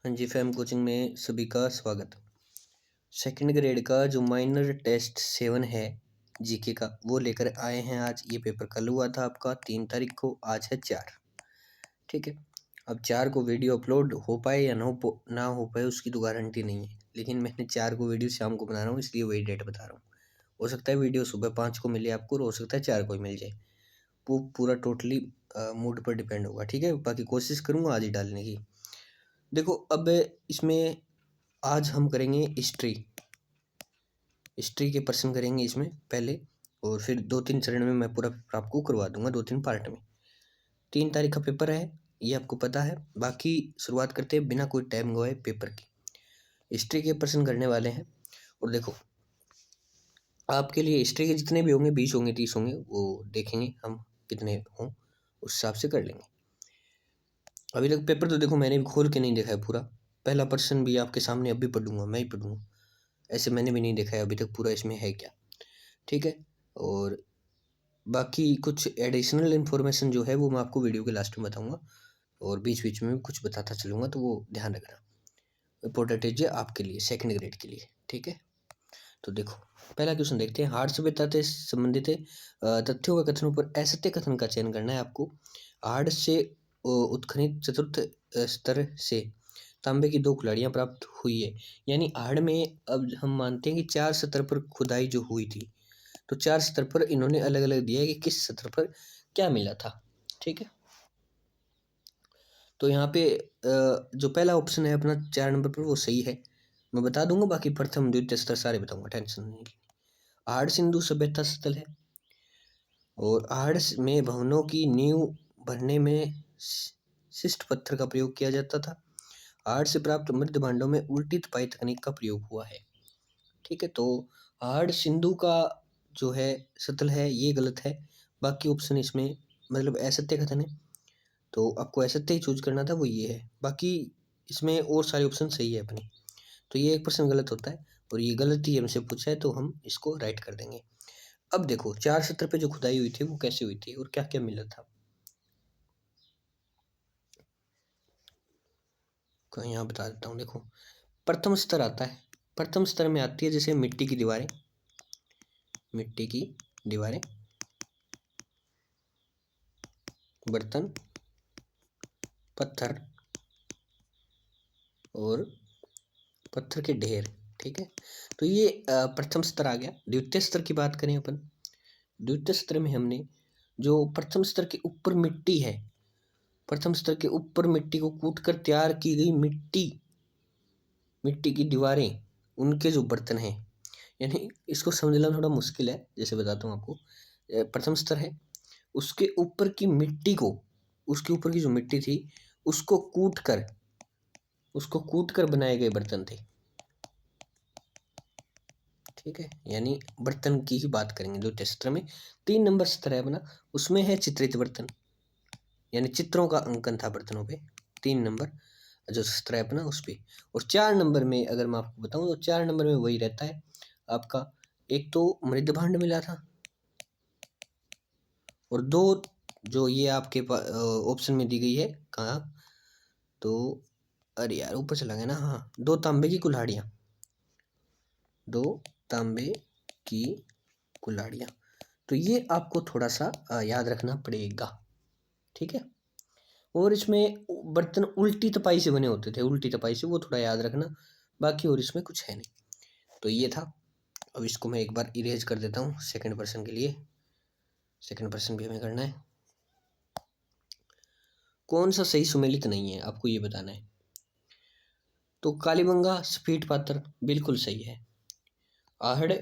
हाँ जी, fam coaching में सभी का स्वागत। सेकंड ग्रेड का जो माइनर टेस्ट 7 है जीके का, वो लेकर आए हैं आज। ये पेपर कल हुआ था आपका 3 तारीख को, आज है 4। ठीक है। अब 4 को वीडियो अपलोड हो पाए या ना हो पाए उसकी तो गारंटी नहीं है, लेकिन मैंने 4 को वीडियो शाम को बना रहा हूँ, इसलिए वही डेट बता रहा हूँ। हो सकता है वीडियो सुबह 5 को मिले आपको, और हो सकता है 4 को ही मिल जाए। वो पूरा टोटली मूड पर डिपेंड होगा। ठीक है, बाकी कोशिश करूँगा आज ही डालने की। देखो, अब इसमें आज हम करेंगे हिस्ट्री। हिस्ट्री के प्रश्न करेंगे इसमें पहले, और फिर 2-3 चरण में मैं पूरा पेपर आपको करवा दूंगा, 2-3 पार्ट में। 3 तारीख का पेपर है, ये आपको पता है। बाकी शुरुआत करते हैं बिना कोई टाइम गवाए पेपर की। हिस्ट्री के प्रश्न करने वाले हैं, और देखो आपके लिए हिस्ट्री के जितने भी होंगे, 20 होंगे, 30 होंगे, वो देखेंगे हम कितने हों, उस हिसाब से कर लेंगे। अभी तक पेपर तो देखो मैंने भी खोल के नहीं देखा है पूरा। पहला प्रश्न भी आपके सामने अभी पढ़ूंगा, मैं ही पढ़ूंगा। ऐसे मैंने भी नहीं देखा है अभी तक पूरा इसमें है क्या। ठीक है। और बाकी कुछ एडिशनल इन्फॉर्मेशन जो है वो मैं आपको वीडियो के लास्ट में बताऊंगा, और बीच बीच में भी कुछ बताता चलूँगा, तो वो ध्यान रखना। इम्पोर्टेंट है आपके लिए, सेकंड ग्रेड के लिए। ठीक है। तो देखो पहला क्वेश्चन देखते हैं। हार्ड सभ्यता से संबंधित तथ्यों व कथनों पर असत्य कथन का चयन करना है आपको। हार्ड से उत्खनित चतुर्थ स्तर से तांबे की 2 कुल्हाड़ियाँ प्राप्त हुई है। यानी हार्ड में अब हम मानते हैं कि 4 स्तर पर खुदाई जो हुई थी, तो 4 स्तर पर इन्होंने अलग अलग दिया है कि किस स्तर पर क्या मिला था। ठीक है। तो यहाँ पे जो पहला ऑप्शन है अपना 4 नंबर पर, वो सही है। मैं बता दूंगा, बाकी प्रथम द्वितीय स्तर सारे बताऊंगा, टेंशन नहीं। आर्य सिंधु सभ्यता स्थल है, और आर्य में भवनों की नींव भरने में शिष्ट पत्थर का प्रयोग किया जाता था। आर्य से प्राप्त मृद भांडों में उल्टी तपाई तकनीक का प्रयोग हुआ है। ठीक है। तो आर्य सिंधु का जो है स्थल है, ये गलत है। बाकी ऑप्शन इसमें मतलब असत्य कथन है, तो आपको असत्य ही चूज करना था, वो ये है। बाकी इसमें और सारे ऑप्शन सही है अपनी। तो ये एक प्रश्न गलत होता है, और ये गलत ही हमसे पूछा है, तो हम इसको राइट कर देंगे। अब देखो 4 सत्र पे जो खुदाई हुई थी वो कैसे हुई थी और क्या क्या मिला था। कहीं यहाँ बता देता हूँ। देखो प्रथम स्तर आता है। प्रथम स्तर में आती है जैसे मिट्टी की दीवारें, मिट्टी की दीवारें, बर्तन, पत्थर और पत्थर के ढेर। ठीक है। तो ये प्रथम स्तर आ गया। द्वितीय स्तर की बात करें अपन, द्वितीय स्तर में हमने जो प्रथम स्तर के ऊपर मिट्टी है, प्रथम स्तर के ऊपर मिट्टी को कूट कर तैयार की गई मिट्टी की दीवारें, उनके जो बर्तन हैं, यानी इसको समझना थोड़ा मुश्किल है, जैसे बताता हूँ आपको। प्रथम स्तर है, उसके ऊपर की मिट्टी को, उसके ऊपर की जो मिट्टी थी उसको कूट कर बनाए गए बर्तन थे। ठीक है। यानी बर्तन की ही बात करेंगे द्वितीय स्तर में। 3 नंबर स्तर है अपना, उसमें है चित्रित बर्तन, यानी चित्रों का अंकन था बर्तनों पे। 3 नंबर जो स्तर है अपना उस पे। और 4 नंबर में अगर मैं आपको बताऊं, तो 4 नंबर में वही रहता है आपका। एक तो मृदभांड मिला था, और 2 जो ये आपके ऑप्शन में दी गई है, कहाँ तो, अरे यार ऊपर चला गया ना, हाँ, 2 तांबे की कुल्हाड़ियाँ, 2 तांबे की कुल्हाड़ियाँ। तो ये आपको थोड़ा सा याद रखना पड़ेगा। ठीक है। और इसमें बर्तन उल्टी तपाई से बने होते थे, उल्टी तपाई से, वो थोड़ा याद रखना। बाकी और इसमें कुछ है नहीं। तो ये था। अब इसको मैं एक बार इरेज कर देता हूँ सेकंड पर्सन के लिए। सेकंड पर्सन भी हमें करना है। कौन सा सही सुमेलित नहीं है आपको ये बताना है। तो कालीबंगा स्फीट पात्र बिल्कुल सही है। आहड़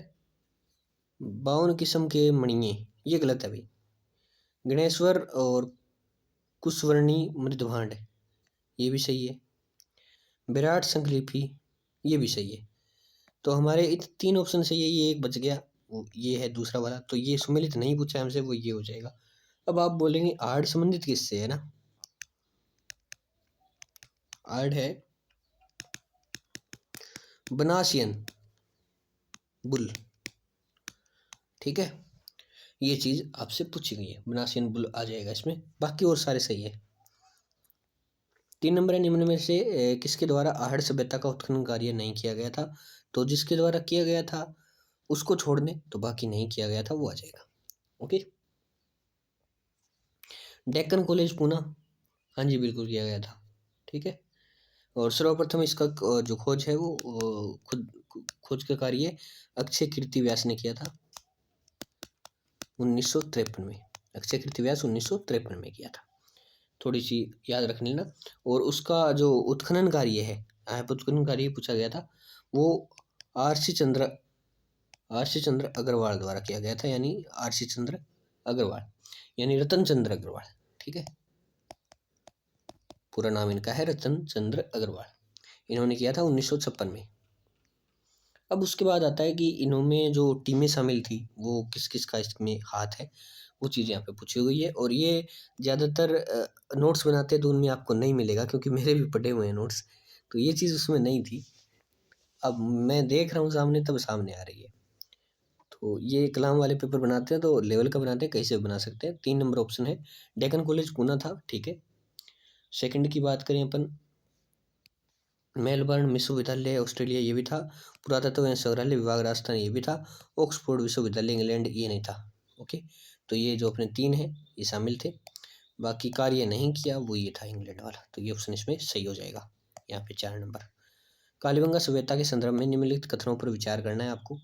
52 किस्म के मणिये, ये गलत है भाई। गणेश्वर और कुशवर्णी मृदभांड, ये भी सही है। विराट संकलिपि, ये भी सही है। तो हमारे 3 ऑप्शन सही है, ये एक बच गया, वो ये है दूसरा वाला। तो ये सुमेलित नहीं पूछा हमसे, वो ये हो जाएगा। अब आप बोलेंगे आर्ट संबंधित किससे है ना, आर्ट है बनासियन बुल। ठीक है। ये चीज आपसे पूछी गई है, बनासियन बुल आ जाएगा इसमें। बाकी और सारे सही है। 3 नंबर है, निम्न में से किसके द्वारा आहड़ सभ्यता का उत्खनन कार्य नहीं किया गया था? तो जिसके द्वारा किया गया था उसको छोड़ दें, तो बाकी नहीं किया गया था वो आ जाएगा। ओके। डेक्कन कॉलेज पूना, हाँ जी बिल्कुल किया गया था। ठीक है। और सर्वप्रथम इसका जो खोज है वो खुद खोज का कार्य अक्षय कीर्ति व्यास ने किया था 1953 में। अक्षय कीर्ति व्यास 1953 में किया था, थोड़ी सी याद रख लेना। और उसका जो उत्खनन कार्य है, यहाँ पर उत्खनन कार्य पूछा गया था, वो आर सी चंद्र अग्रवाल द्वारा किया गया था, यानी आर सी चंद्र अग्रवाल यानी रतन चंद्र अग्रवाल। ठीक है, पूरा नाम इनका है रतन चंद्र अग्रवाल। इन्होंने किया था 1956 में। अब उसके बाद आता है कि इनमें जो टीमें शामिल थी वो किस किस का इसमें हाथ है, वो चीज़ यहाँ पे पूछी हुई है। और ये ज़्यादातर नोट्स बनाते हैं तो उनमें आपको नहीं मिलेगा, क्योंकि मेरे भी पढ़े हुए हैं नोट्स, तो ये चीज़ उसमें नहीं थी। अब मैं देख रहा हूँ सामने, तब सामने आ रही है। तो ये कलाम वाले पेपर बनाते हैं तो लेवल का बनाते हैं, कैसे भी बना सकते हैं। 3 नंबर ऑप्शन है, डेक्कन कॉलेज पूना था। ठीक है। सेकंड की बात करें अपन, मेलबर्न विश्वविद्यालय ऑस्ट्रेलिया ये भी था। पुरातत्व एवं संग्रहालय विभाग राजस्थान ये भी था। ऑक्सफोर्ड विश्वविद्यालय इंग्लैंड ये नहीं था। ओके, तो ये जो अपने 3 हैं ये शामिल थे। बाकी कार्य नहीं किया वो ये था इंग्लैंड वाला, तो ये ऑप्शन इसमें सही हो जाएगा। यहाँ पे 4 नंबर। कालीबंगा सभ्यता के संदर्भ में निम्नलिखित कथनों पर विचार करना है आपको।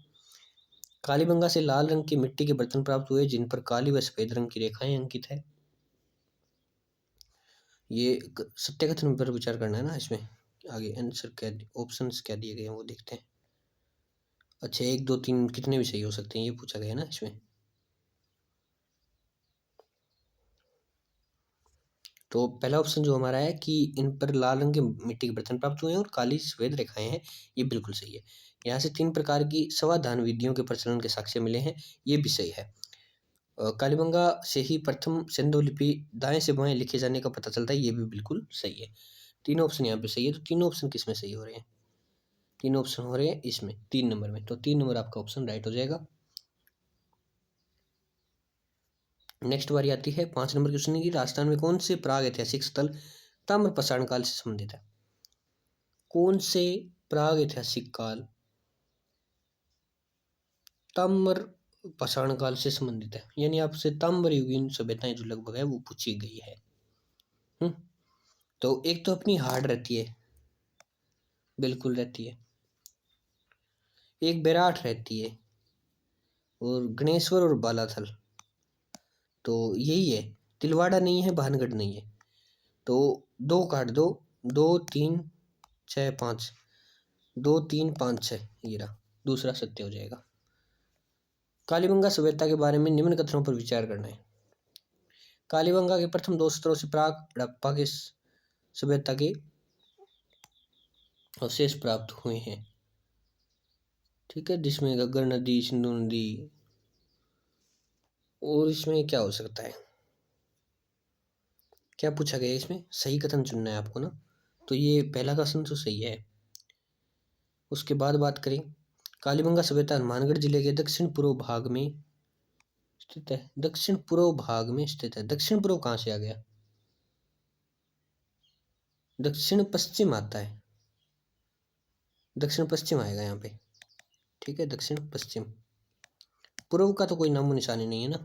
कालीबंगा से लाल रंग के मिट्टी के बर्तन प्राप्त हुए जिन पर काली व सफेद रंग की रेखाएं अंकित है। ये सत्य कथन पर विचार करना है ना इसमें। आगे आंसर क्या, ऑप्शंस क्या दिए गए हैं वो देखते हैं। अच्छा 1 2 3 कितने भी सही हो सकते हैं ये पूछा गया है ना इसमें। तो पहला ऑप्शन जो हमारा है कि इन पर लाल रंग के मिट्टी के बर्तन प्राप्त हुए हैं और काली सफेद रेखाएं हैं, ये बिल्कुल सही है। यहाँ से 3 प्रकार की समाधान विधियों के प्रचलन के साक्ष्य मिले हैं, ये भी सही है। कालीबंगा से ही प्रथम सिंधु लिपि दाएं से बाएं लिखे जाने का पता चलता है, ये भी बिल्कुल सही है। तीनों ऑप्शन यहाँ पे सही है। तो तीनों ऑप्शन किस में सही हो रहे हैं? तीनों ऑप्शन हो रहे हैं इसमें 3 नंबर में, तो 3 नंबर आपका ऑप्शन राइट हो जाएगा। नेक्स्ट बारी आती है 5 नंबर क्वेश्चन की, राजस्थान में कौन से प्राग ऐतिहासिक स्थल ताम्र प्रसारण काल से संबंधित है? कौन से प्राग ऐतिहासिक काल ताम्र पाषाण काल से संबंधित है, यानी आपसे ताम्र युगीन सभ्यताएं जो लगभग है वो पूछी गई है। तो एक तो अपनी हार्ड रहती है, बिल्कुल रहती है। एक बैराठ रहती है, और गणेश्वर और बालाथल, तो यही है। तिलवाड़ा नहीं है, भानगढ़ नहीं है। तो 2 काट दो, 2 3 6 5, 2 3 5 6, ये रहा दूसरा सत्य हो जाएगा। कालीबंगा सभ्यता के बारे में निम्न कथनों पर विचार करना है। कालीबंगा के प्रथम 2 स्तरों से प्राग हड़प्पा के सभ्यता के अवशेष प्राप्त हुए हैं। ठीक है, जिसमें घग्गर नदी, सिंधु नदी, और इसमें क्या हो सकता है, क्या पूछा गया है इसमें? सही कथन चुनना है आपको ना, तो ये पहला कथन तो सही है। उसके बाद बात करें, कालीबंगा सभ्यता हनुमानगढ़ जिले के दक्षिण पूर्व भाग में स्थित है। दक्षिण पूर्व भाग में स्थित है। दक्षिण पूर्व कहाँ से आ गया? दक्षिण पश्चिम आता है, दक्षिण पश्चिम आएगा यहाँ पे। ठीक है, दक्षिण पश्चिम। पूर्व का तो कोई नामो निशानी नहीं है ना,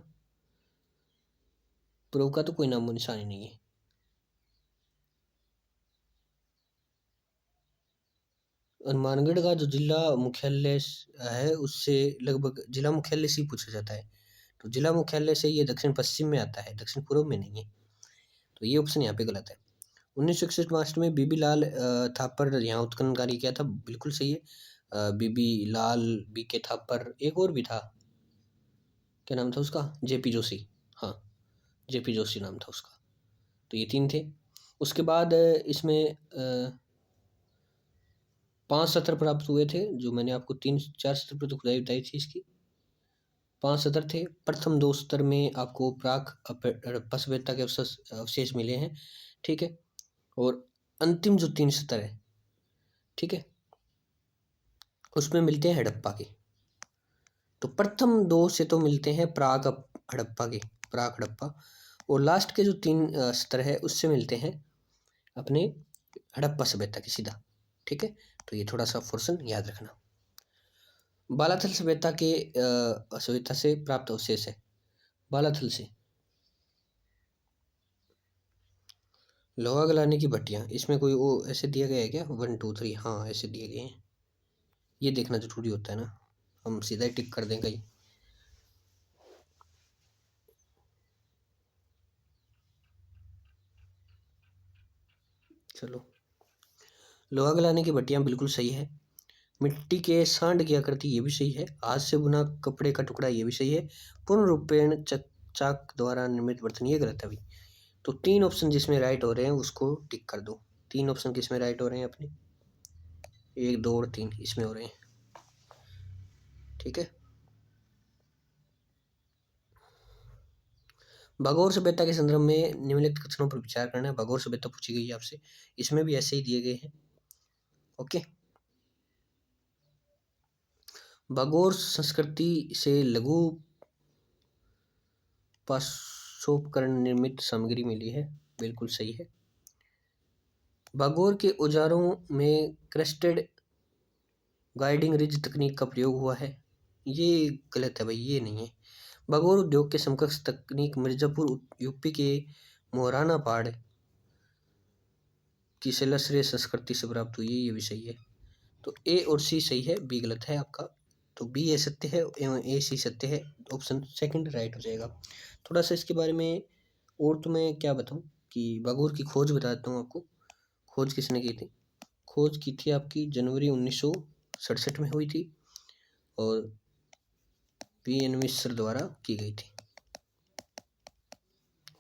पूर्व का तो कोई नामो निशानी नहीं है। हनुमानगढ़ का जो जिला मुख्यालय है उससे लगभग जिला मुख्यालय से ही पूछा जाता है, तो जिला मुख्यालय से ये दक्षिण पश्चिम में आता है, दक्षिण पूर्व में नहीं है। तो ये ऑप्शन यहाँ पे गलत है। 1961 मार्च में बीबी लाल थापर यहाँ उत्खनन कार्य किया था, बिल्कुल सही है। बीबी लाल, बी के थापर, एक और भी था, क्या नाम था उसका? जेपी जोशी। हाँ, जेपी जोशी नाम था उसका। तो ये 3 थे। उसके बाद इसमें 5 सत्र प्राप्त हुए थे, जो मैंने आपको 3-4 सत्र पर तो खुदाई बताई थी इसकी। 5 सत्र थे। प्रथम 2 सत्र में आपको प्राक हड़प्पा सभ्यता के अवशेष मिले हैं। ठीक है, और अंतिम जो 3 सत्र है, ठीक है, उसमें मिलते हैं हड़प्पा के। तो प्रथम 2 से तो मिलते हैं प्राग हड़प्पा के, प्राग हड़प्पा, और लास्ट के जो 3 सत्र है उससे मिलते हैं अपने हड़प्पा सभ्यता की सीधा। ठीक है, तो ये थोड़ा सा पोर्शन याद रखना। बालाथल सभ्यता के सभ्यता से प्राप्त अवशेष है। बालाथल से लोहा गलाने की भट्टियाँ, इसमें कोई वो ऐसे दिया गया है क्या? 1 2 3, हाँ ऐसे दिए गए हैं। ये देखना जरूरी होता है ना, हम सीधा ही टिक कर दें कहीं। चलो, लोहा गलाने की भट्टियाँ बिल्कुल सही है। मिट्टी के सांड की आकृति, ये भी सही है। हाथ से बुना कपड़े का टुकड़ा, ये भी सही है। पूर्ण रूपेण चाक द्वारा निर्मित बर्तन, ये गलत है भाई। तो 3 ऑप्शन जिसमें राइट हो रहे हैं उसको टिक कर दो। 3 ऑप्शन किसमें राइट हो रहे हैं अपने? 1 2 और 3 इसमें हो रहे हैं। ठीक है, भगोर सभ्यता के संदर्भ में निम्नलिखित कथनों पर विचार करना है। भगोर सभ्यता पूछी गई है आपसे, इसमें भी ऐसे ही दिए गए हैं। ओके, भगोर संस्कृति से लघु पाशोपकरण निर्मित सामग्री मिली है, बिल्कुल सही है। भगोर के औजारों में क्रेस्टेड गाइडिंग रिज तकनीक का प्रयोग हुआ है, ये गलत है भाई, ये नहीं है। भगोर उद्योग के समकक्ष तकनीक मिर्जापुर यूपी के मोहराना पहाड़ की शिलाश्रय संस्कृति से प्राप्त हुई है, ये भी सही है। तो ए और सी सही है, बी गलत है आपका। तो बी ए सत्य है एवं ए सी सत्य है, ऑप्शन सेकंड राइट हो जाएगा। थोड़ा सा इसके बारे में और तुम्हें क्या बताऊं कि भगोर की खोज बता देता हूँ आपको। खोज किसने की थी? खोज की थी आपकी जनवरी 1967 में हुई थी और वी.एन. मिश्र द्वारा की गई थी।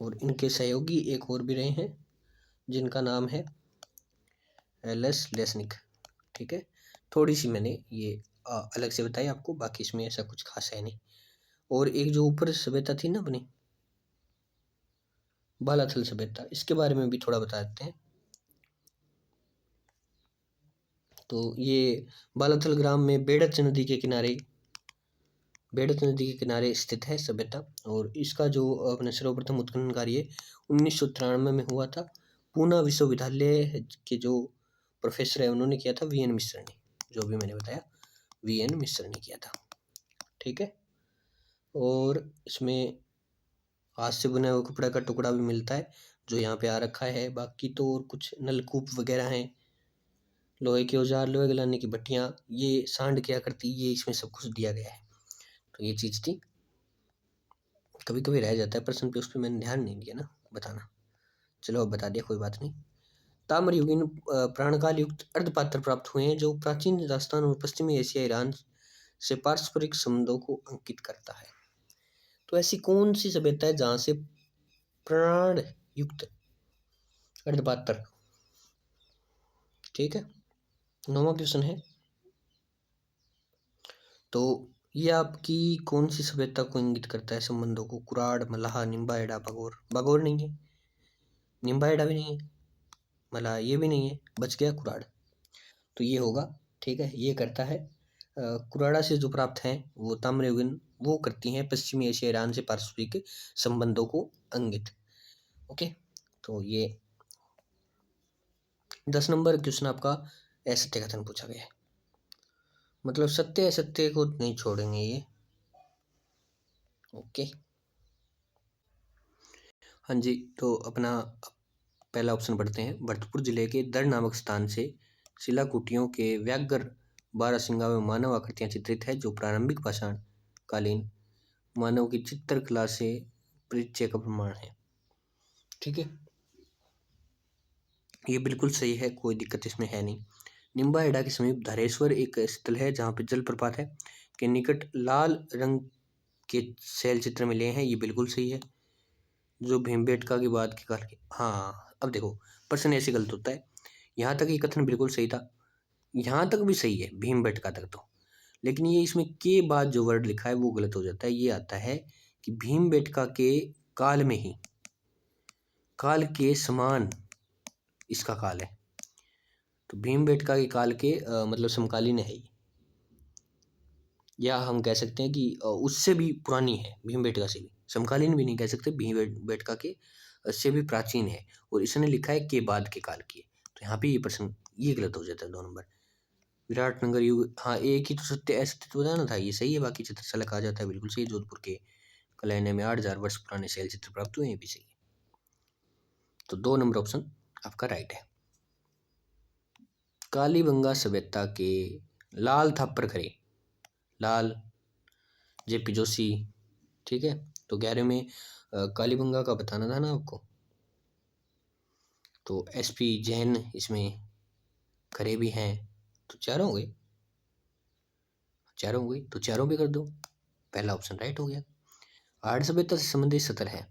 और इनके सहयोगी एक और भी रहे हैं जिनका नाम है एल.एस. लेस्निक। ठीक है, थोड़ी सी मैंने ये अलग से बताई आपको, बाकी इसमें ऐसा कुछ खास है नहीं। और एक जो ऊपर सभ्यता थी ना अपनी बालाथल सभ्यता, इसके बारे में भी थोड़ा बता देते हैं। तो ये बालाथल ग्राम में बेड़च नदी के किनारे, बेड़च नदी के किनारे स्थित है सभ्यता। और इसका जो अपने सर्वप्रथम उत्खनन कार्य 1993 में हुआ था। पूना विश्वविद्यालय के जो प्रोफेसर है उन्होंने किया था, वी.एन. मिश्र ने, जो भी मैंने बताया वी.एन. मिश्र ने किया था। ठीक है, और इसमें हाथ से बुना हुआ कपड़ा का टुकड़ा भी मिलता है जो यहाँ पे आ रखा है। बाकी तो और कुछ नलकूप वगैरह हैं, लोहे के औजार, लोहे गलाने की भट्टियाँ, ये सांड की आकृति, ये इसमें सब कुछ दिया गया है। तो ये चीज़ थी, कभी कभी रह जाता है प्रश्न पे, उस पर मैंने ध्यान नहीं दिया ना बताना। चलो अब बता दिया, कोई बात नहीं। ताम्रयुगीन प्राणकाल युक्त अर्धपात्र प्राप्त हुए हैं जो प्राचीन राजस्थान और पश्चिमी एशिया ईरान से पारस्परिक संबंधों को अंकित करता है। तो ऐसी कौन सी सभ्यता है जहाँ से प्राण युक्त अर्धपात्र? ठीक है, 9वां क्वेश्चन है। तो ये आपकी कौन सी सभ्यता को इंगित करता है संबंधों को? कुराड़, मलाह, निम्बा एडा, भगोर। भगोर नहीं है, निम्बा एडा भी नहीं है, मलाह ये भी नहीं है, बच गया कुराड़। तो ये होगा। ठीक है, ये करता है कुराड़ा से जो प्राप्त हैं वो ताम्रयुगीन, वो करती हैं पश्चिमी एशिया ईरान से पारस्परिक संबंधों को अंगित। ओके, तो ये 10 नंबर क्वेश्चन आपका असत्य कथन पूछा गया है, मतलब सत्य असत्य को नहीं छोड़ेंगे ये। ओके, हाँ जी, तो अपना पहला ऑप्शन पढ़ते हैं। भरतपुर जिले के दर नामक स्थान से शिलाकुटियों के व्याघ्र बारहसिंगा में मानव आकृतियां चित्रित है जो प्रारंभिक पाषाण कालीन मानव की चित्रकला से परिचय का प्रमाण है। ठीक है, ये बिल्कुल सही है, कोई दिक्कत इसमें है नहीं। निम्बा हेड़ा के समीप धारेश्वर एक स्थल है जहाँ पे जलप्रपात है के निकट लाल रंग के शैल चित्र मिले हैं, ये बिल्कुल सही है। जो भीमबेटका की बात की कर, हाँ अब देखो प्रश्न ऐसे गलत होता है। यहाँ तक ये कथन बिल्कुल सही था, यहाँ तक भी सही है भीमबेटका तक तो, लेकिन ये इसमें के बाद जो वर्ड लिखा है वो गलत हो जाता है। ये आता है कि भीमबेटका के काल में ही, काल के समान इसका काल है। तो भीमबेटका के काल के मतलब समकालीन है ये, या हम कह सकते हैं कि उससे भी पुरानी है, भीमबेटका से भी। समकालीन भी नहीं कह सकते, भीमबेटका के से भी प्राचीन है, और इसने लिखा है के बाद के काल की है। तो यहाँ पे ये प्रश्न ये गलत हो जाता है 2 नंबर। विराटनगर युग, हाँ एक ही तो सत्य असत्य तो बताना था, ये सही है। बाकी चित्रशाला कहा जाता है, बिल्कुल सही। जोधपुर के कलैने में 8,000 वर्ष पुराने शैल चित्र प्राप्त हुए हैं, ये भी सही है। तो 2 नंबर ऑप्शन आपका राइट है। कालीबंगा सभ्यता के लाल थापर खरे, लाल जेपी जोशी, ठीक है। तो 11 में कालीबंगा का बताना था ना आपको। तो एसपी जैन इसमें खरे भी हैं, तो चारों हो गए, चारों हो गई, तो चारों भी कर दो, पहला ऑप्शन राइट हो गया। आर्य सभ्यता से संबंधित सत्र है।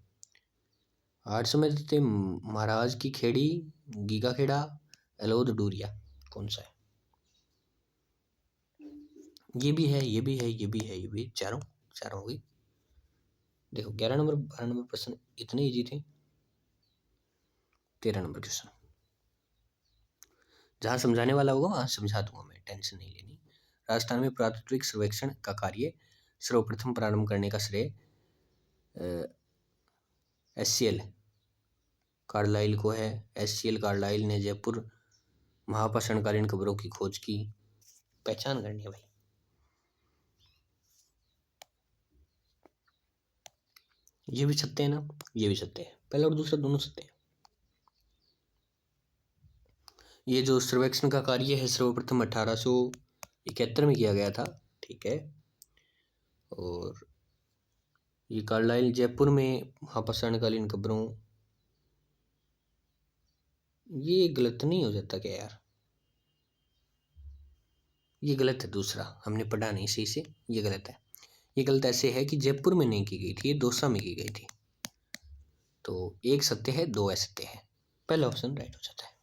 आर्य सभ्यता महाराज की खेड़ी, गीगा खेड़ा, एलोद डूरिया, कौन सा है? ये भी है, ये भी है, ये भी है, ये भी, चारों चारों हो गई। देखो 11 नंबर 12 नंबर प्रश्न इतने इजी थे। 13 नंबर क्वेश्चन, जहाँ समझाने वाला होगा वहाँ समझा दूंगा मैं, टेंशन नहीं लेनी। राजस्थान में पुरातात्विक सर्वेक्षण का कार्य सर्वप्रथम प्रारंभ करने का श्रेय SCL कार्लाइल को है। SCL कार्लाइल ने जयपुर महापाषाणकालीन कब्रों की खोज की। पहचान करनी है भाई। ये भी सत्य है ना, ये भी सत्य है, पहला और दूसरा दोनों सत्य है। ये जो सर्वेक्षण का कार्य है सर्वप्रथम 1871 में किया गया था, ठीक है। और ये कार्लाइल जयपुर में महापाषाणकालीन कब्रों, ये गलत नहीं हो जाता क्या यार? ये गलत है, दूसरा हमने पढ़ा नहीं सही से, ये गलत है। ये गलत ऐसे है कि जयपुर में नहीं की गई थी, ये दौसा में की गई थी। तो एक सत्य है, दो असत्य है, पहला ऑप्शन राइट हो जाता है।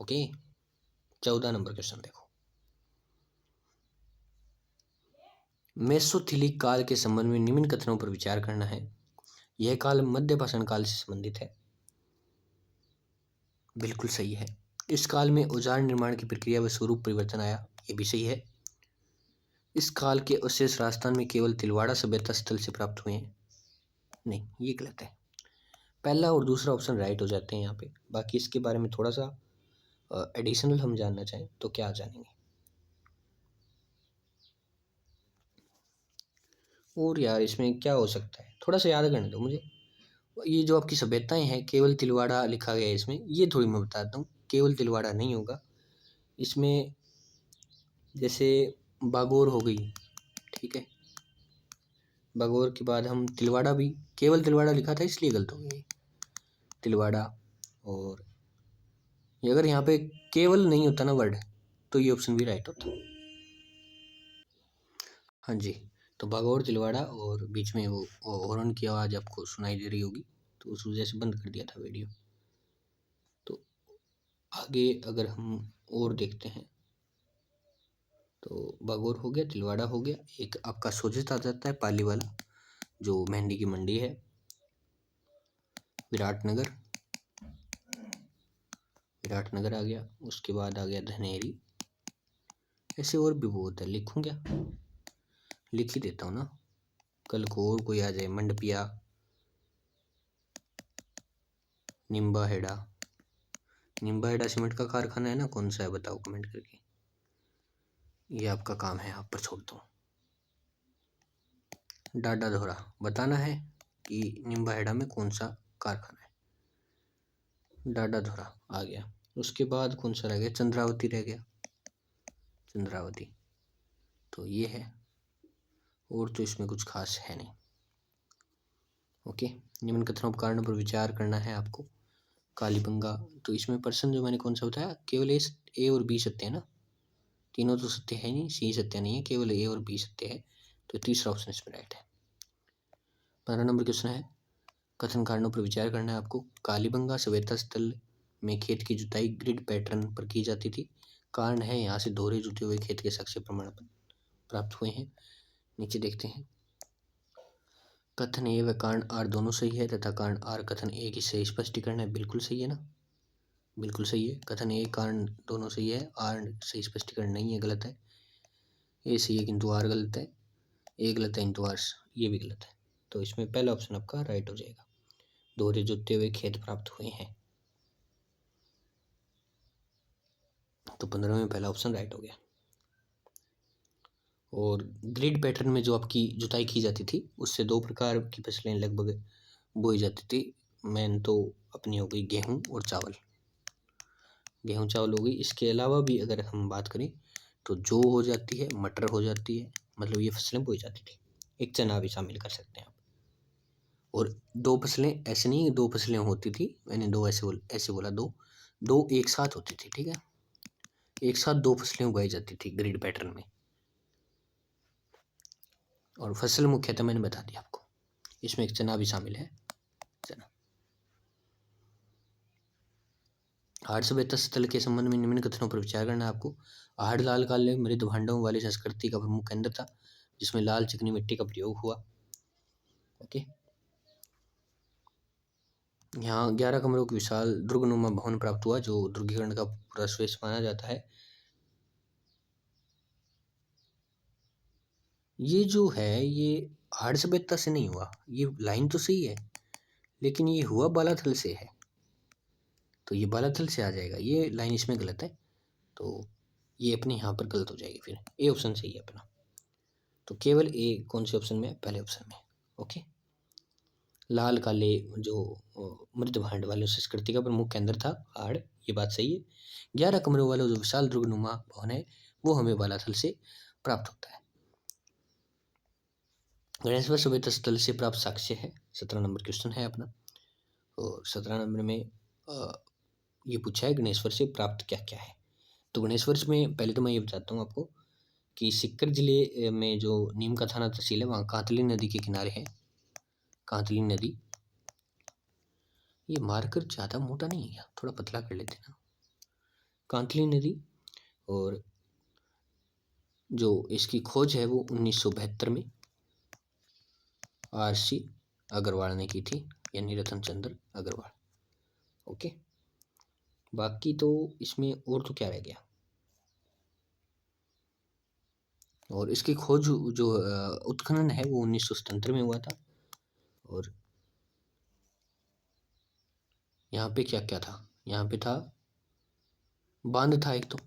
ओके, 14 नंबर क्वेश्चन देखो। मेसोथिलिक काल के संबंध में निम्न कथनों पर विचार करना है। यह काल मध्य पाषाण काल से संबंधित है, बिल्कुल सही है। इस काल में औजार निर्माण की प्रक्रिया व स्वरूप परिवर्तन आया, ये भी सही है। इस काल के अवशेष राजस्थान में केवल तिलवाड़ा सभ्यता स्थल से प्राप्त हुए हैं, नहीं ये गलत है। पहला और दूसरा ऑप्शन राइट हो जाते हैं यहाँ पे। बाकी इसके बारे में थोड़ा सा एडिशनल हम जानना चाहें तो क्या जानेंगे? और यार इसमें क्या हो सकता है, थोड़ा सा याद करने दो मुझे। ये जो आपकी सभ्यताएं हैं, केवल तिलवाड़ा लिखा गया है इसमें, ये थोड़ी मैं बताता हूँ। केवल तिलवाड़ा नहीं होगा इसमें, जैसे बागोर हो गई, ठीक है। बागोर के बाद हम तिलवाड़ा भी, केवल तिलवाड़ा लिखा था इसलिए गलत हो गया ये, तिलवाड़ा। और ये अगर यहाँ पे केवल नहीं होता ना वर्ड, तो ये ऑप्शन भी राइट होता। हाँ जी, तो बागोर तिलवाड़ा, और बीच में वो हॉर्न की आवाज़ आपको सुनाई दे रही होगी, तो उस वजह से बंद कर दिया था वीडियो। तो आगे अगर हम और देखते हैं, तो बागोर हो गया, तिलवाड़ा हो गया, एक आपका सोजित आ जाता है पाली वाला, जो मेहंदी की मंडी है, विराटनगर, विराटनगर आ गया। उसके बाद आ गया धनेरी। ऐसे और भी बहुत है, लिखूं क्या? लिख ही देता हूँ ना, कल को और कोई आ जाए। मंडपिया, निम्बाहेड़ा, निम्बाहेड़ा सीमेंट का कारखाना है ना, कौन सा है बताओ कमेंट करके। ये आपका काम है, आप पर छोड़ता हूँ। डाडा धोरा बताना है कि निम्बाहेड़ा में कौन सा कारखाना है। डाडा धोरा आ गया। उसके बाद कौन सा रह गया? चंद्रावती रह गया, चंद्रावती। तो ये है, और तो इसमें कुछ खास है नहीं। ओके, निम्न कथनों कारणों पर विचार करना है आपको। कालीबंगा, तो इसमें पर्सन जो मैंने कौन सा बताया, केवल ए और बी सत्य है ना, तीनों तो सत्य है नहीं, सी सत्य नहीं है, केवल ए और बी सत्य है। तो तीसरा ऑप्शन इसमें राइट है। 15 नंबर क्वेश्चन है, कथन कारणों पर विचार करना है आपको। कालीबंगा सभ्यता स्थल में खेत की जुताई ग्रिड पैटर्न पर की जाती थी। कारण है यहाँ से दोहरे जुते हुए खेत के साक्ष्य प्रमाण प्राप्त हुए हैं। नीचे देखते हैं, कथन ए व कारण आर दोनों सही है, तथा कारण आर कथन ए की सही स्पष्टीकरण है, बिल्कुल सही है ना, बिल्कुल सही है। कथन ए कारण दोनों सही है, आर सही स्पष्टीकरण नहीं है, गलत है। ए सही है किंतु आर गलत है, ए गलत है किंतु आर ये भी गलत है। तो इसमें पहला ऑप्शन आपका राइट हो जाएगा। दोहरे जुते हुए खेत प्राप्त हुए हैं। तो 15 में पहला ऑप्शन राइट हो गया। और ग्रिड पैटर्न में जो आपकी जुताई की जाती थी उससे 2 प्रकार की फसलें लगभग बोई जाती थी। मेन तो अपनी हो गई गेहूँ और चावल। गेहूँ चावल हो गई। इसके अलावा भी अगर हम बात करें तो जौ हो जाती है, मटर हो जाती है, मतलब ये फसलें बोई जाती थी। एक चना भी शामिल कर सकते हैं आप। और 2 फसलें ऐसे नहीं 2 फसलें होती थी, मैंने 2 ऐसे बोला 2 एक साथ होती थी, ठीक है। एक साथ 2 फसलें उगाई जाती थी ग्रिड पैटर्न में। और फसल मुख्यतः मैंने बता दिया आपको, इसमें एक चना भी शामिल है, चना। आहड़ सभ्यता स्थल के संबंध में निम्न कथनों पर विचार करना है आपको। आहड़ लाल काले मृद भांडों वाली संस्कृति का प्रमुख केंद्र था, जिसमें लाल चिकनी मिट्टी का प्रयोग हुआ। ओके, यहाँ 11 कमरों की विशाल दुर्गनुमा भवन प्राप्त हुआ, जो दुर्गीकरण का पूरा श्रेष्ठ माना जाता है। ये जो है ये आहड़ सभ्यता से नहीं हुआ, ये लाइन तो सही है लेकिन ये हुआ बालाथल से है, तो ये बालाथल से आ जाएगा, ये लाइन इसमें गलत है, तो ये अपने यहाँ पर गलत हो जाएगी। फिर ए ऑप्शन सही है अपना। तो केवल ए कौन से ऑप्शन में है? पहले ऑप्शन में। ओके, लाल काले जो मृद भांड वाले संस्कृति का प्रमुख केंद्र था आहड़, ये बात सही है। 11 कमरों वाला जो विशाल दुर्गनुमा भवन है वो हमें बालाथल से प्राप्त होता है। गणेश्वर सभ्यता स्थल से प्राप्त साक्ष्य है, 17 नंबर क्वेश्चन है अपना। और 17 नंबर में ये पूछा है गणेश्वर से प्राप्त क्या क्या है। तो गणेश्वर में पहले तो मैं ये बताता हूँ आपको कि सीकर जिले में जो नीम का थाना तहसील है वहाँ कांतली नदी के किनारे है। कांतली नदी, ये मार्कर ज़्यादा मोटा नहीं है, थोड़ा पतला कर लेते ना। कांतली नदी, और जो इसकी खोज है वो 1972 में RC अग्रवाल ने की थी, यानी रतन चंद्र अग्रवाल। ओके, बाकी तो इसमें और तो क्या रह गया। और इसकी खोज जो उत्खनन है वो 1977 में हुआ था। और यहाँ पे क्या क्या था, यहाँ पे था बांध था एक तो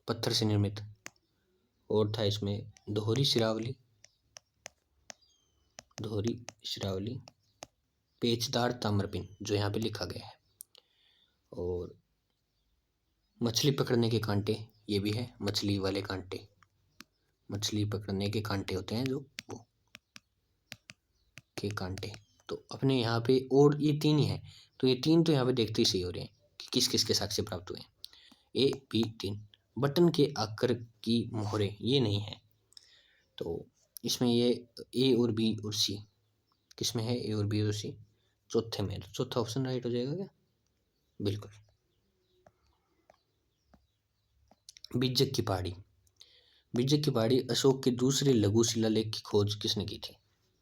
पत्थर से निर्मित, और था इसमें दोहरी शिरावली, पेचदार ताम्रपिन जो यहाँ पे लिखा गया है, और मछली पकड़ने के कांटे ये भी है, मछली वाले कांटे, मछली पकड़ने के कांटे होते हैं जो वो के कांटे। तो अपने यहाँ पे और ये 3 ही है, तो ये 3 तो यहाँ पे देखते ही सही हो रहे हैं कि किस किस के साक्ष्य प्राप्त हुए हैं। A, B 3। बटन के आकर की मोहरे ये नहीं है, तो इसमें ये A और B और C किस में है? A और B और C चौथे में, तो चौथा ऑप्शन राइट हो जाएगा क्या? बिल्कुल। बिज्जक की पहाड़ी, बिज्जक की पहाड़ी अशोक के दूसरे लघु शिलालेख की खोज किसने की थी?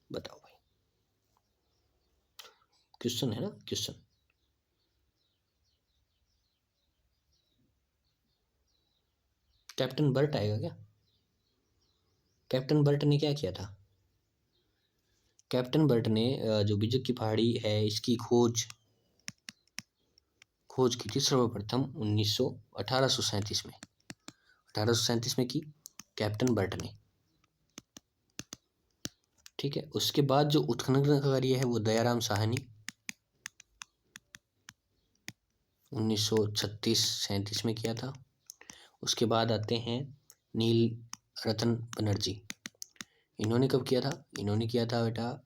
बताओ भाई, क्वेश्चन है ना, क्वेश्चन। कैप्टन बर्ट आएगा क्या? कैप्टन बर्ट ने क्या किया था? कैप्टन बर्ट ने जो बिज्जक की पहाड़ी है इसकी खोज की थी सर्वप्रथम 1837 में, 1837 में की कैप्टन बर्ट ने, ठीक है। उसके बाद जो उत्खनन कार्य है वो दयाराम साहनी 1936-37 में किया था। उसके बाद आते हैं नील रतन बनर्जी, इन्होंने कब किया था? इन्होंने किया था बेटा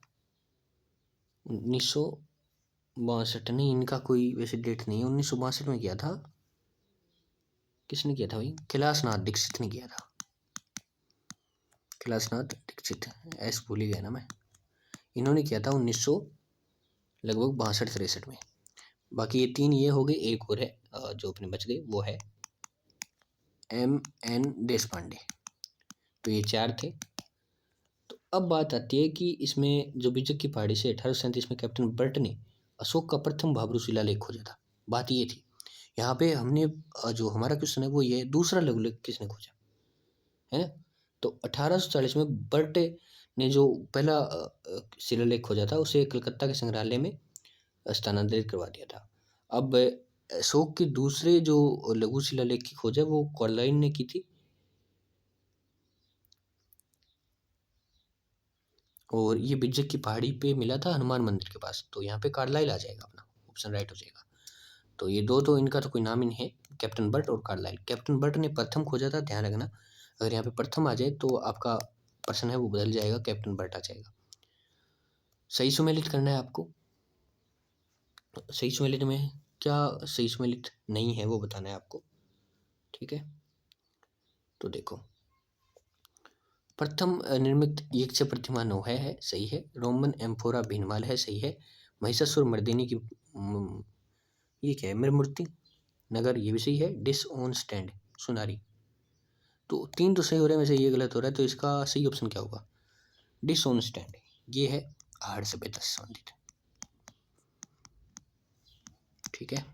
1962, नहीं इनका कोई वैसे डेट नहीं है, 1962 में किया था। किसने किया था भाई? कैलाशनाथ दीक्षित ने किया था, कैलाशनाथ दीक्षित, ऐसे भूल ही गया ना मैं। इन्होंने किया था 1900 लगभग 62-63 में। बाकी ये 3 ये हो गए, एक और है जो अपने बच गए, वो है MN देशपांडे। तो ये 4 थे। तो अब बात आती है कि इसमें जो बिज्जक की पहाड़ी से 1837 में कैप्टन बर्ट ने अशोक का प्रथम भाब्रू शिलालेख खोजा था। बात ये थी, यहाँ पे हमने जो हमारा क्वेश्चन है वो ये दूसरा लघुलेख किसने खोजा है ना। तो 1840 में बर्ट ने जो पहला शिलालेख खोजा था उसे कलकत्ता के संग्रहालय में स्थानांतरित करवा दिया था। अब अशोक के दूसरे जो लघु शिलालेख की खोज है वो कार्लाइल ने की थी, और ये बिज्जक की पहाड़ी पे मिला था हनुमान मंदिर के पास। तो यहाँ पे कार्लाइल आ जाएगा, अपना ऑप्शन राइट हो जाएगा। तो ये दो तो इनका तो कोई नाम ही नहीं है, कैप्टन बर्ट और कार्लाइल। कैप्टन बर्ट ने प्रथम खोजा था, ध्यान रखना। अगर यहाँ पे प्रथम आ जाए तो आपका प्रश्न है वो बदल जाएगा, कैप्टन बर्ट आ जाएगा। सही सुमेलित करना है आपको। सही सुमेलित में क्या सही सुमेलित नहीं है वो बताना है आपको, ठीक है। तो देखो, प्रथम निर्मित यक्ष प्रतिमा नौहा है, सही है। रोमन एम्फोरा भीनमाल है, सही है। महिषासुर मर्दिनी की ये क्या है, मूर्ति नगर, ये भी सही है। डिस ऑन स्टैंड सुनारी। तो तीन तो सही हो रहे हैं, वैसे ये गलत हो रहा है, तो इसका सही ऑप्शन क्या होगा, डिस ऑन स्टैंड। ये है आहड़ सभ्यता से संबंधित, ठीक है।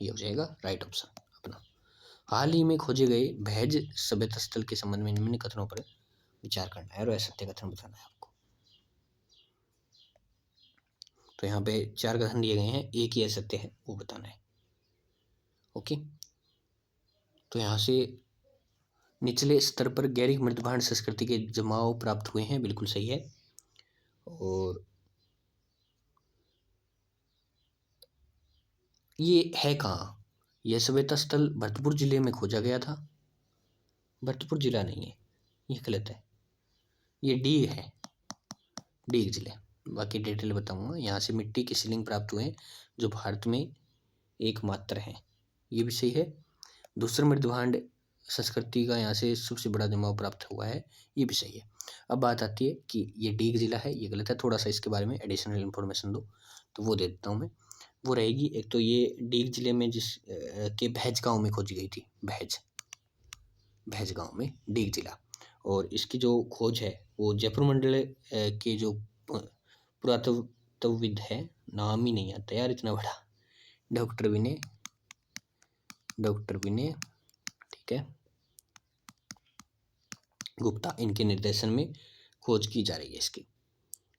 ये हो जाएगा राइट ऑप्शन अपना। हाल ही में खोजे गए भैज सभ्यता स्थल के संबंध में निम्न कथनों पर विचार करना है और असत्य कथन बताना है आपको। तो यहाँ पे 4 कथन दिए गए हैं, एक ही असत्य है वो बताना है, ओके। तो यहाँ से निचले स्तर पर गैरिक मृदभांड संस्कृति के जमाव प्राप्त हुए हैं, बिल्कुल सही है। और ये है कहाँ, यह सभ्यता स्थल भरतपुर जिले में खोजा गया था। भरतपुर जिला नहीं है, ये गलत है, ये डीग है, डीग जिले। बाकी डिटेल बताऊंगा। यहाँ से मिट्टी के शिवलिंग प्राप्त हुए हैं जो भारत में एकमात्र हैं, ये भी सही है। दूसरा मृदभांड संस्कृति का यहाँ से सबसे बड़ा जमाव प्राप्त हुआ है, ये भी सही है। अब बात आती है कि ये डीग जिला है, ये गलत है। थोड़ा सा इसके बारे में एडिशनल इन्फॉर्मेशन दो, तो वो दे देता हूँ मैं। वो रहेगी, एक तो ये डीग जिले में जिस के भैज गांव में खोजी गई थी, भैज गांव में डीग जिला। और इसकी जो खोज है वो जयपुर मंडल के जो पुरातत्वविद है, नाम ही नहीं आता यार इतना बड़ा, डॉक्टर विनय ठीक है गुप्ता, इनके निर्देशन में खोज की जा रही है इसकी।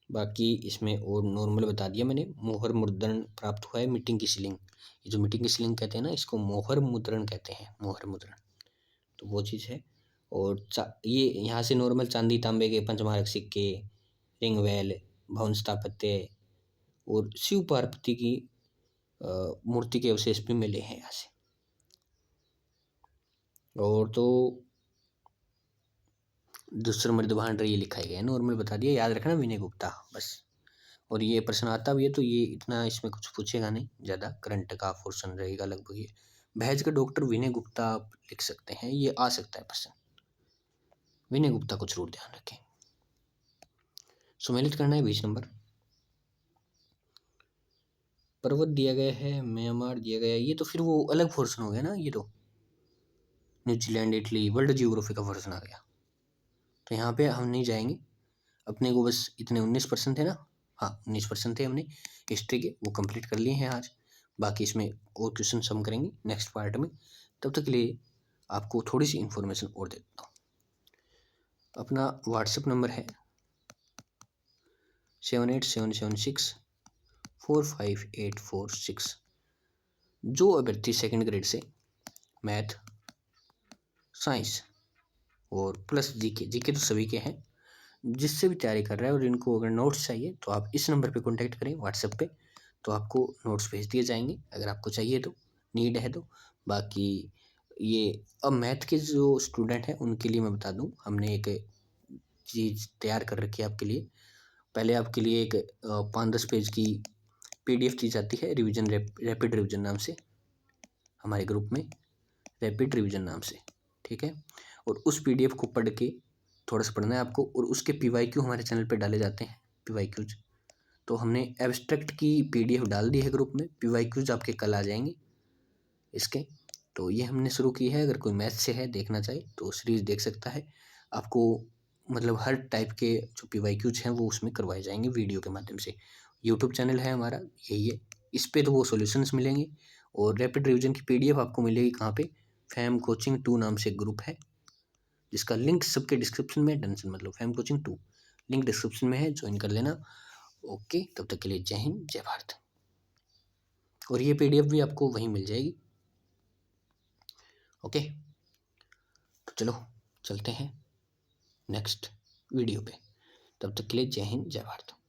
बाकी इसमें और नॉर्मल बता दिया मैंने। मोहर मुद्रण प्राप्त हुआ है मीटिंग की शिलिंग, ये जो मीटिंग की शिलिंग कहते हैं ना, इसको मोहर मुद्रण कहते हैं, मोहर मुद्रण, तो वो चीज़ है। और ये यहाँ से नॉर्मल चांदी तांबे के पंचमारक सिक्के, रिंगवेल, भवन स्थापत्य और शिव पार्वती की मूर्ति के अवशेष भी मिले हैं यहाँ से। और तो दूसरा मृदभांड ये लिखा गया है, नॉर्मल बता दिया, याद रखना विनय गुप्ता बस। और ये प्रश्न आता भी है तो ये इतना इसमें कुछ पूछेगा नहीं ज़्यादा, करंट का पोर्शन रहेगा लगभग ये। भैज का डॉक्टर विनय गुप्ता आप लिख सकते हैं, ये आ सकता है प्रश्न, विनय गुप्ता को जरूर ध्यान रखें। सुमेलित करना है 20 नंबर। पर्वत दिया गया है, म्यांमार दिया गया है, ये तो फिर वो अलग पोर्शन हो गया ना, ये तो न्यूजीलैंड इटली वर्ल्ड जियोग्राफी का पोर्शन आ गया। तो यहाँ पे हम नहीं जाएंगे, अपने को बस इतने 19% है ना, हाँ 19% थे हमने हिस्ट्री के, वो कंप्लीट कर लिए हैं आज। बाकी इसमें और क्वेश्चन हम करेंगे नेक्स्ट पार्ट में। तब तक के लिए आपको थोड़ी सी इन्फॉर्मेशन और दे देता हूँ। अपना व्हाट्सएप नंबर है 7877645846। जो अभ्यर्थी सेकंड ग्रेड से मैथ, साइंस और प्लस जीके तो सभी के हैं, जिससे भी तैयारी कर रहा है और इनको अगर नोट्स चाहिए तो आप इस नंबर पे कांटेक्ट करें व्हाट्सएप पे, तो आपको नोट्स भेज दिए जाएंगे अगर आपको चाहिए तो, नीड है तो। बाकी ये अब मैथ के जो स्टूडेंट हैं उनके लिए मैं बता दूं, हमने एक चीज़ तैयार कर रखी है आपके लिए। पहले आपके लिए एक 5-10 पेज की PDF दी जाती है, रिवीजन रैपिड रिवीजन नाम से, हमारे ग्रुप में रैपिड रिवीजन नाम से, ठीक है। और उस PDF को पढ़ के थोड़ा सा पढ़ना है आपको, और उसके PYQ हमारे चैनल पे डाले जाते हैं, PYQs। तो हमने एब्स्ट्रैक्ट की PDF डाल दी है ग्रुप में, PYQs आपके कल आ जाएंगे इसके। तो ये हमने शुरू की है, अगर कोई मैथ से है देखना चाहे तो सीरीज़ देख सकता है। आपको मतलब हर टाइप के जो PYQs हैं वो उसमें करवाए जाएंगे वीडियो के माध्यम से। यूट्यूब चैनल है हमारा, यही है, इस पर तो वो सॉल्यूशंस मिलेंगे। और रैपिड रिवीजन की PDF आपको मिलेगी कहाँ पे, फैम कोचिंग 2 नाम से ग्रुप है, जिसका लिंक सबके डिस्क्रिप्शन में, टेंशन मतलब फैम कोचिंग 2 लिंक डिस्क्रिप्शन में है, ज्वाइन कर लेना। ओके, तब तक के लिए जय हिंद, जय भारत। और ये PDF भी आपको वहीं मिल जाएगी। ओके, तो चलो चलते हैं नेक्स्ट वीडियो पे। तब तक के लिए जय हिंद, जय भारत।